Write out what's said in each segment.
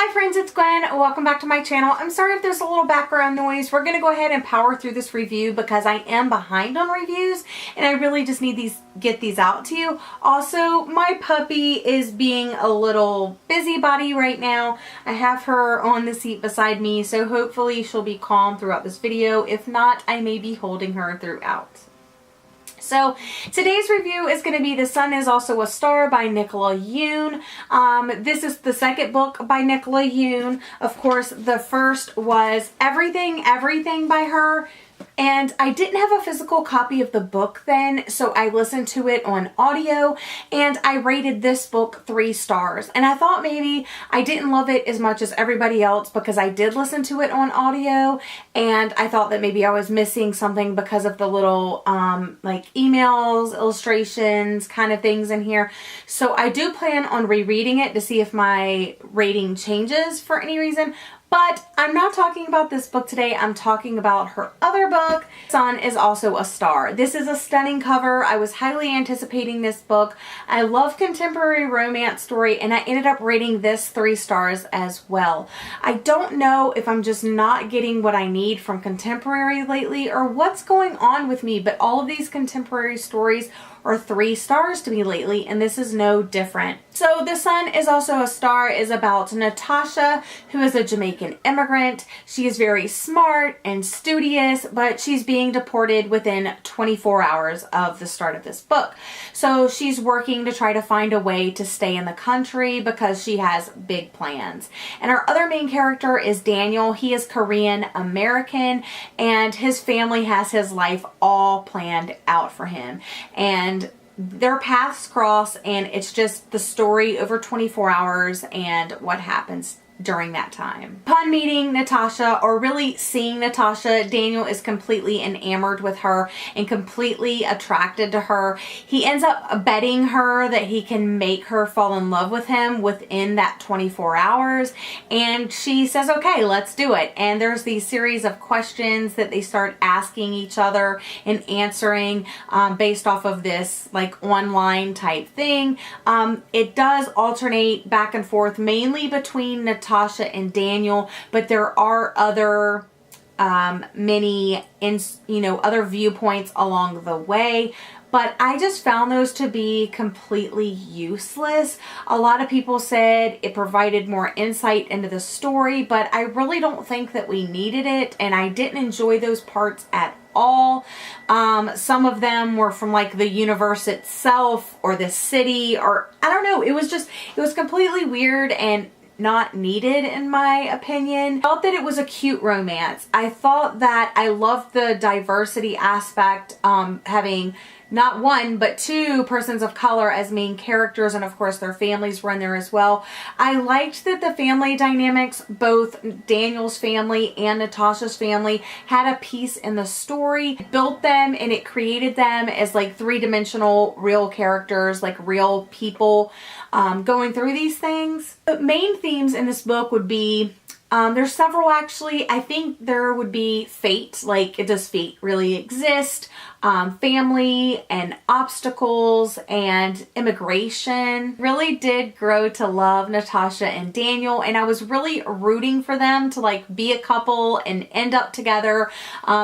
Hi friends, it's Gwen. Welcome back to my channel. I'm sorry if there's a little background noise. We're going to go ahead and power through this review because I am behind on reviews and I really just need get these out to you. Also, my puppy is being a little busybody right now. I have her on the seat beside me, so hopefully she'll be calm throughout this video. If not, I may be holding her throughout. So today's review is going to be The Sun Is Also a Star by Nicola Yoon. This is the second book by Nicola Yoon. Of course, the first was Everything by her. And I didn't have a physical copy of the book then, so I listened to it on audio and I rated this book 3 stars. And I thought maybe I didn't love it as much as everybody else because I did listen to it on audio, and I thought that maybe I was missing something because of the little like emails, illustrations, kind of things in here. So I do plan on rereading it to see if my rating changes for any reason. But I'm not talking about this book today. I'm talking about her other book, Sun Is Also a Star. This is a stunning cover. I was highly anticipating this book. I love contemporary romance story, and I ended up rating this 3 stars as well. I don't know if I'm just not getting what I need from contemporary lately or what's going on with me, but all of these contemporary stories are 3 stars to me lately, and this is no different. So The Sun Is Also a Star is about Natasha, who is a Jamaican immigrant. She is very smart and studious, but she's being deported within 24 hours of the start of this book. So she's working to try to find a way to stay in the country because she has big plans. And our other main character is Daniel. He is Korean American, and his family has his life all planned out for him. And their paths cross, and it's just the story over 24 hours and what happens during that time. Upon meeting Natasha, or really seeing Natasha, Daniel is completely enamored with her and completely attracted to her. He ends up betting her that he can make her fall in love with him within that 24 hours. And she says, okay, let's do it. And there's these series of questions that they start asking each other and answering based off of this like online type thing. It does alternate back and forth mainly between Natasha and Daniel, but there are other other viewpoints along the way. But I just found those to be completely useless. A lot of people said it provided more insight into the story, but I really don't think that we needed it, and I didn't enjoy those parts at all. Some of them were from like the universe itself or the city, or I don't know. It was completely weird and not needed in my opinion. I thought that it was a cute romance. I thought that I loved the diversity aspect, having not 1 but 2 persons of color as main characters, and of course their families were in there as well. I liked that the family dynamics, both Daniel's family and Natasha's family, had a piece in the story. It built them and it created them as like 3-dimensional real characters, like real people going through these things. The main themes in this book would be there's several actually. I think there would be fate, like does fate really exist? Family and obstacles and immigration. Really did grow to love Natasha and Daniel, and I was really rooting for them to like be a couple and end up together.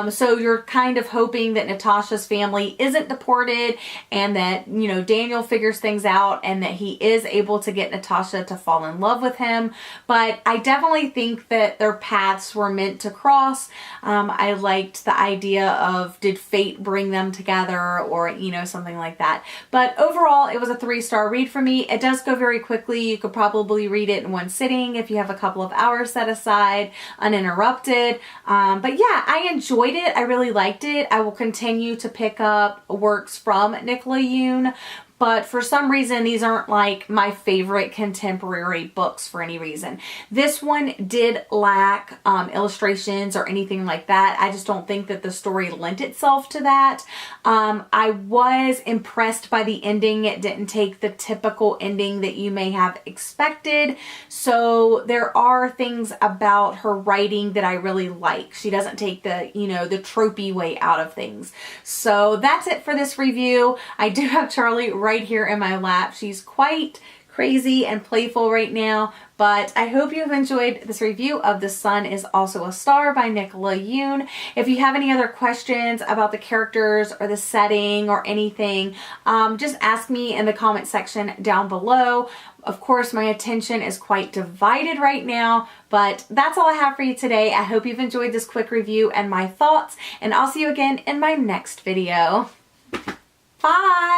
So you're kind of hoping that Natasha's family isn't deported and that, you know, Daniel figures things out and that he is able to get Natasha to fall in love with him. But I definitely think that their paths were meant to cross. I liked the idea of, did fate bring them together, or you know, something like that. But overall it was a 3-star read for me. It does go very quickly. You could probably read it in one sitting if you have a couple of hours set aside uninterrupted. But yeah, I enjoyed it. I really liked it. I will continue to pick up works from Nicola Yoon, but for some reason these aren't like my favorite contemporary books for any reason. This one did lack illustrations or anything like that. I just don't think that the story lent itself to that. I was impressed by the ending. It didn't take the typical ending that you may have expected. So there are things about her writing that I really like. She doesn't take the, you know, the tropey way out of things. So that's it for this review. I do have Charlie right here in my lap. She's quite crazy and playful right now. But I hope you've enjoyed this review of The Sun Is Also a Star by Nicola Yoon. If you have any other questions about the characters or the setting or anything, just ask me in the comment section down below. Of course, my attention is quite divided right now, but that's all I have for you today. I hope you've enjoyed this quick review and my thoughts, and I'll see you again in my next video. Bye!